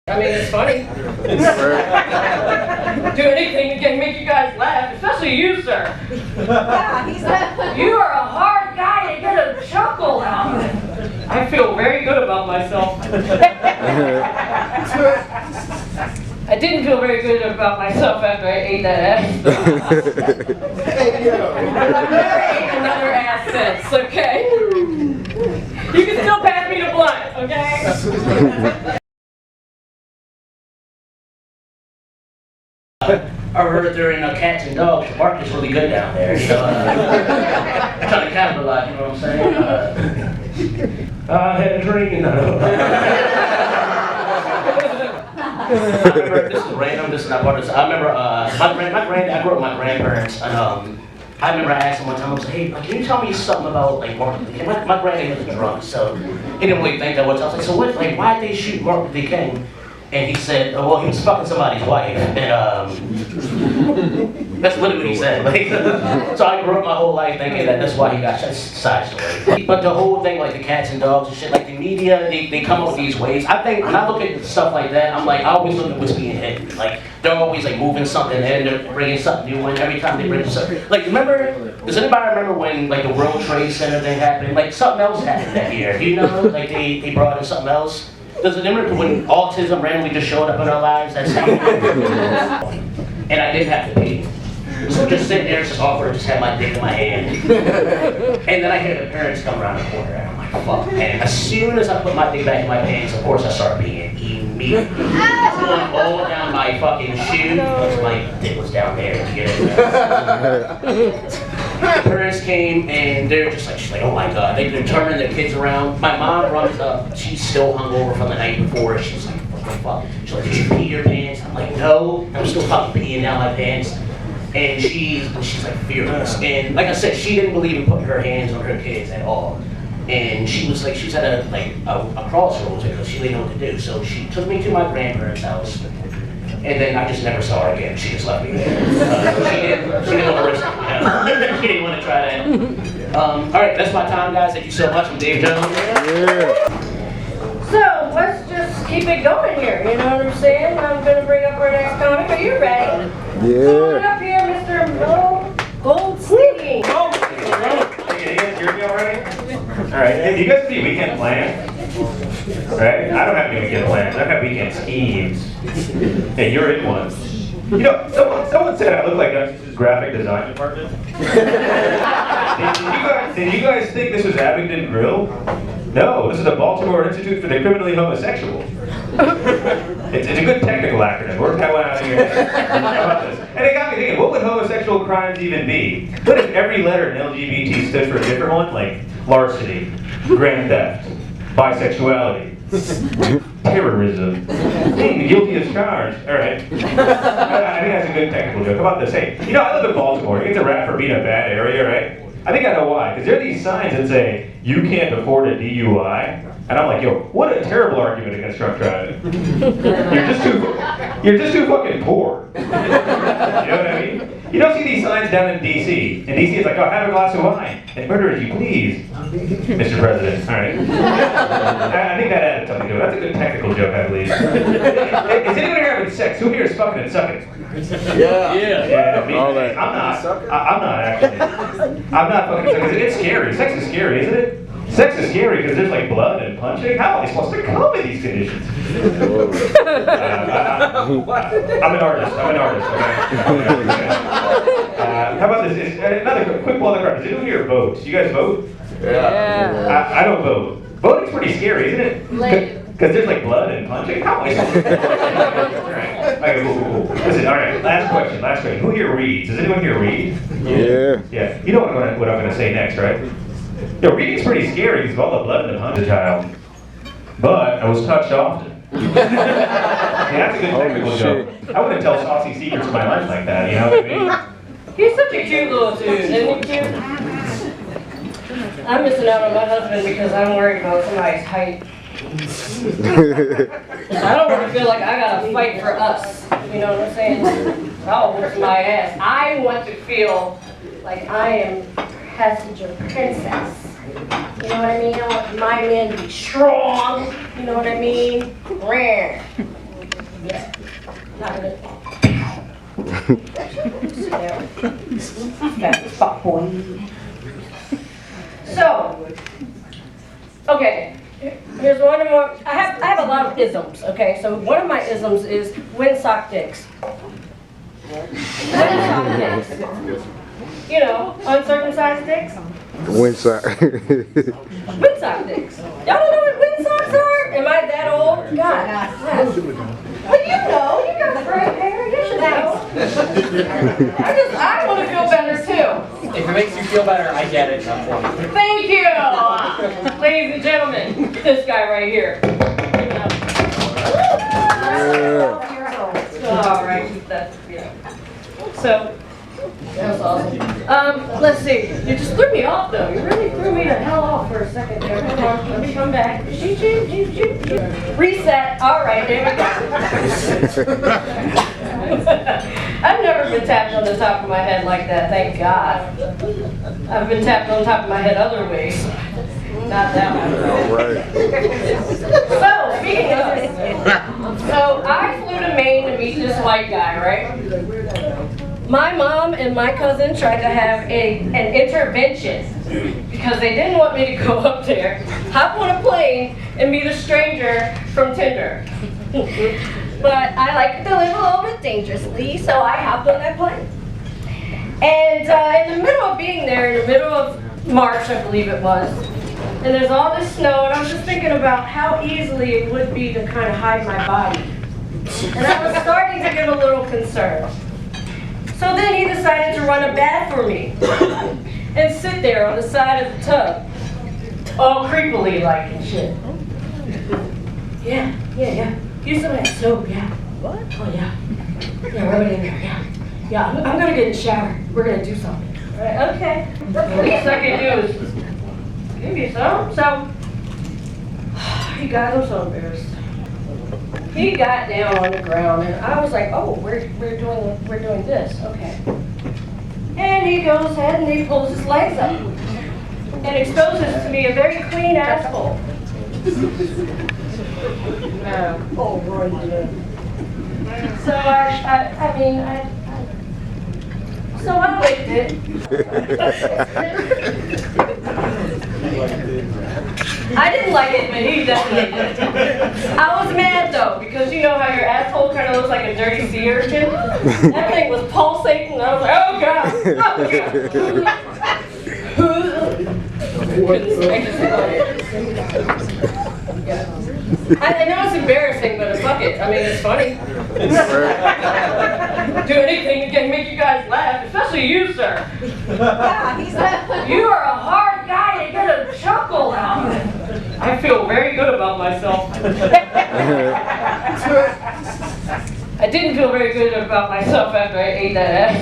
I mean, it's funny. Do anything to make you guys laugh, especially you, sir. Yeah, you are a hard guy to get a chuckle out of. I feel very good about myself. I didn't feel very good about myself after I ate that ass. I've never ate another ass since, okay? You can still pass me the blunt, okay? I heard during Cats and Dogs, the market's really good down there. You know, trying to capitalize, you know what I'm saying? I had a drink and this is random, this is not part of this. I remember I grew up with my grandparents, and I remember I asked him one time, I was like, hey, can you tell me something about like Martin Luther King? My granddad was drunk, so he didn't really think that was. I was like, so what, like, why'd they shoot Martin Luther King? And he said, oh, well, he was fucking somebody's wife, and that's literally what he said. Like, so I grew up my whole life thinking that that's why he got shot. Side story. But the whole thing, like the cats and dogs and shit, like the media, they come up with these ways. I think when I look at stuff like that, I'm like, I always look at what's being hidden. Like, they're always like moving something in, they're bringing something new in every time they bring something. Like, does anybody remember when like the World Trade Center thing happened? Like, something else happened that year. You know, like they brought in something else. Does it remember when autism randomly just showed up in our lives? That's how. And I didn't have to pee. So just sitting there, just awkward, just had my dick in my hand. And then I hear the parents come around the corner, and I'm like, fuck. And as soon as I put my dick back in my pants, of course I start peeing immediately. It's going all down my fucking shoe, because my dick was down there to get it. Parents came and they're just like, she's like, oh my god, they're turning their kids around. My mom runs up, she's still hungover from the night before. She's like, what the fuck? She's like, did you pee your pants? I'm like, no. I'm still fucking peeing down my pants. And she's like furious. And like I said, she didn't believe in putting her hands on her kids at all. And she was at a crossroads because she didn't know what to do. So she took me to my grandparents' house. And then I just never saw her again. She just left me there. She didn't want to risk it. She didn't want to try that. All right, that's my time, guys. Thank you so much. I'm Dave Jones. Yeah. So let's just keep it going here. You know what I'm saying? I'm going to bring up our next comic. Are you ready? Yeah. Come up here, Mr. Goldstein. Oh, hey, you guys hear me all right? All right. Hey, do you guys have any weekend plans? Right? I don't have any weekend plans. I have weekend schemes. Hey, you're in one. You know, someone said I look like a graphic design department. Did you guys think this was Abingdon Grill? No, this is the Baltimore Institute for the Criminally Homosexual. It's a good technical acronym. Work that one out in your head. How about this? And it got me thinking, what would homosexual crimes even be? What if every letter in LGBT stood for a different one? Like larceny, grand theft, bisexuality, terrorism, being guilty as charged. All right. I think that's a good technical joke. How about this? Hey, you know, I live in Baltimore. You get the rap for being a bad area, right? I think I know why. Because there are these signs that say, you can't afford a DUI. And I'm like, yo, what a terrible argument against drunk driving. You're just too fucking poor. You know what I mean? You don't see these signs down in D.C. And D.C. is like, oh, have a glass of wine. And murder as you please, Mr. President. All right. I think that added something to it. That's a good technical joke, I believe. Is anyone here having sex? Who here is fucking and sucking? Yeah. Me. All that. I'm not actually. I'm not fucking sucking. It's scary. Sex is scary, isn't it? Sex is scary because there's like blood and punching. How am I supposed to come in these conditions? I'm an artist. Okay? How about this? Another quick one. Does anyone here vote? You guys vote? Yeah. I don't vote. Voting's pretty scary, isn't it? Because there's like blood and punching. How am I supposed to? Okay, cool. Listen, all right. Last question. Who here reads? Does anyone here read? Yeah. You know what I'm going to say next, right? You know, reading's pretty scary because of all the blood and the punch as a child. But I was touched often. Yeah, that's a good technical joke. I wouldn't tell saucy secrets of my life like that, you know what I mean? He's such a cute little dude, isn't he cute? I'm missing out on my husband because I'm worried about somebody's height. I don't want to feel like I gotta fight for us. You know what I'm saying? I'll whip my ass. I want to feel like I am passenger princess. You know what I mean? I want my men to be strong. You know what I mean? Rare. Fat spot boy. So, okay, here's one of more. I have a lot of isms. Okay, so one of my isms is windsock dicks. Windsock dicks. You know, uncircumcised dicks. Windsock. Windsock dicks. Y'all don't know what windsocks are? Am I that old? God. Well, you know, you got gray hair. You should know. I want to feel better too. If it makes you feel better, I get it. Thank you, ladies and gentlemen. This guy right here. All right, that's So. That was awesome. Let's see. You just threw me off, though. You really threw me the hell off for a second there. Come on, let me come back. Reset. All right, there we go. I've never been tapped on the top of my head like that, thank God. I've been tapped on top of my head other ways. Not that one. All right. So, speaking of, so I flew to Maine to meet this white guy, right? My mom and my cousin tried to have an intervention because they didn't want me to go up there, hop on a plane, and meet a stranger from Tinder. But I like to live a little bit dangerously, so I hopped on that plane. And in the middle of being there, in the middle of March, I believe it was, and there's all this snow, and I was just thinking about how easily it would be to kind of hide my body. And I was starting to get a little concerned. So then he decided to run a bath for me and sit there on the side of the tub, all creepily like and shit. Yeah. Use some of that soap, yeah. What? Oh, yeah. Yeah, rub it in there, yeah. Yeah, I'm gonna get in the shower. We're gonna do something. All right, okay. The least I can do is give me some. So, you guys, I'm so embarrassed. He got down on the ground, and I was like, "Oh, we're doing this, okay." And he goes ahead and he pulls his legs up and exposes to me a very clean asshole. Oh, right. So so I licked it. I didn't like it, but he definitely did. I was mad though, because you know how your asshole kind of looks like a dirty sea urchin? That thing was pulsating, and I was like, oh God! I know it's embarrassing, but fuck it. I mean, it's funny. Do anything to make you guys laugh, especially you, sir. Yeah, he's laughing. You are a hard guy to get a chuckle out. I feel very good about myself. I didn't feel very good about myself after I ate that ass.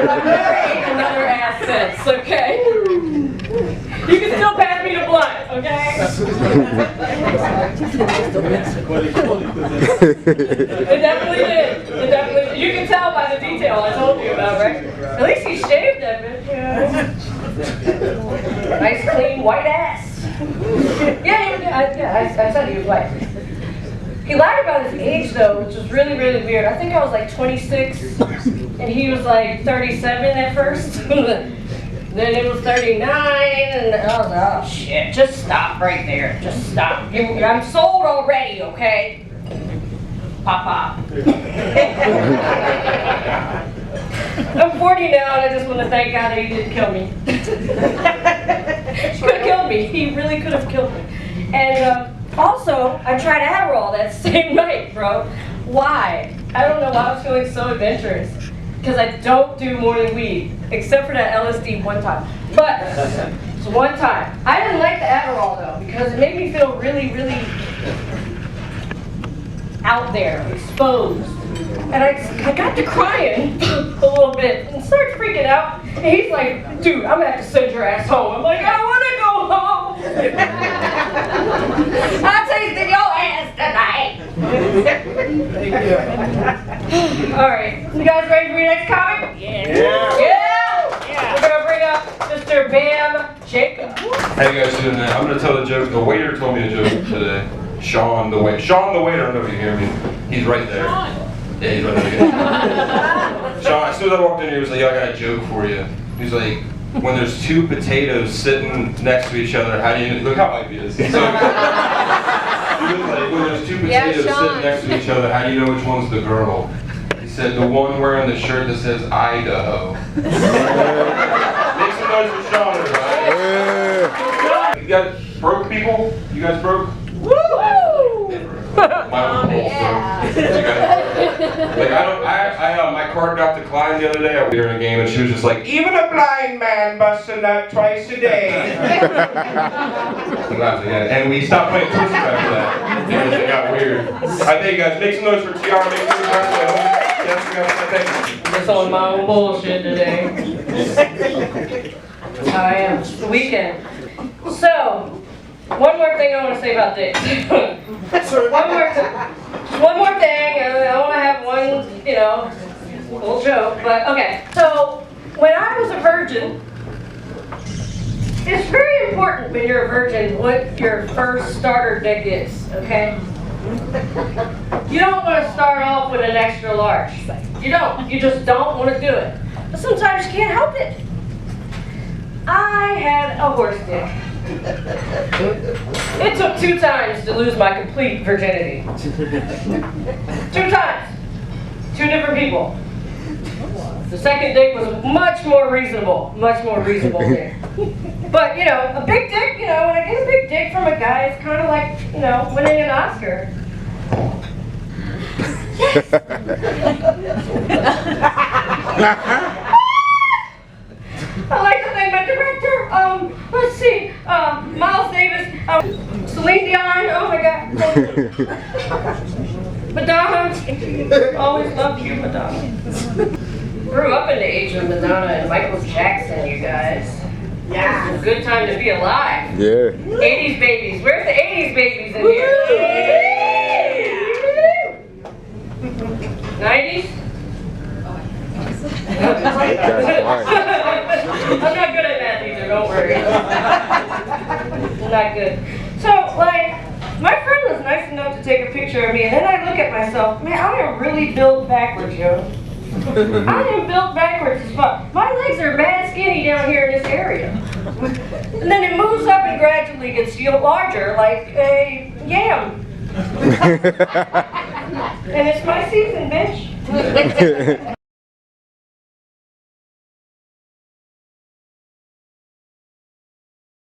I've never ate another ass since, okay? You can still pass me the blunt, okay? It definitely did. It definitely did. You can tell by the detail I told you about, right? At least he shaved that bitch, yeah. Nice, clean, white ass. Yeah, I said he was white. He lied about his age though, which was really, really weird. I think I was like 26, and he was like 37 at first. Then it was 39, and I was like, oh shit, just stop right there. Just stop. I'm sold already, okay? Pop. I'm 40 now, and I just want to thank God that he didn't kill me. He could have killed me. He really could have killed me. And also, I tried Adderall that same night, bro. Why? I don't know why I was feeling so adventurous. Because I don't do more than weed, except for that LSD one time. But it's one time. I didn't like the Adderall though, because it made me feel really, really out there, exposed. And I got to crying a little bit and started freaking out. And he's like, dude, I'm gonna have to send your ass home. I'm like, I wanna go home. I tasted your ass tonight. All right, you guys ready for your next comic? Yeah. We're gonna bring up Mr. Bam Jacob. How you guys doing that? I'm gonna tell a joke. The waiter told me a joke today. Sean the waiter. I don't know if you hear me. He's right there. Yeah, he's right there again. Sean, as soon as I walked in here, he was like, "Yo, I got a joke for you." He's like, when there's two potatoes sitting next to each other, how do you look how hype he is? So, he was like, when there's two potatoes sitting next to each other, how do you know which one's the girl? He said, the one wearing the shirt that says Idaho. Make some noise for Sean, everybody. You got broke people? You guys broke? Woo! My own my card got declined the other day. I was in a game and she was just like, even a blind man busts a nut twice a day. And we stopped playing Twister after that. It got weird. I think guys, make some noise for Tiara. Make some noise for thank you. Just on my own bullshit today. I am. It's the weekend. So, one more thing I want to say about this. One more thing. I want to have one, little joke. But okay. So, when I was a virgin, it's very important when you're a virgin what your first starter dick is. Okay. You don't want to start off with an extra large. You don't. You just don't want to do it. But sometimes you can't help it. I had a horse dick. It took 2 times to lose my complete virginity. 2 times. 2 different people. The second dick was much more reasonable dick. But, a big dick, when I get a big dick from a guy, it's kind of like, winning an Oscar. I like to thank my director, let's see, Miles Davis, Celine Dion, oh my God. Madonna, always loved you, Madonna. Grew up in the age of Madonna and Michael Jackson, you guys. Yeah. It's a good time to be alive. Yeah. 80s babies, where's the 80s babies in here? 90s? I'm not good at math either, don't worry. I'm not good. So, my friend was nice enough to take a picture of me, and then I look at myself, man, I am really built backwards, yo. I am built backwards as fuck. My legs are mad skinny down here in this area. And then it moves up and gradually gets larger, like a yam. And it's my season, bitch.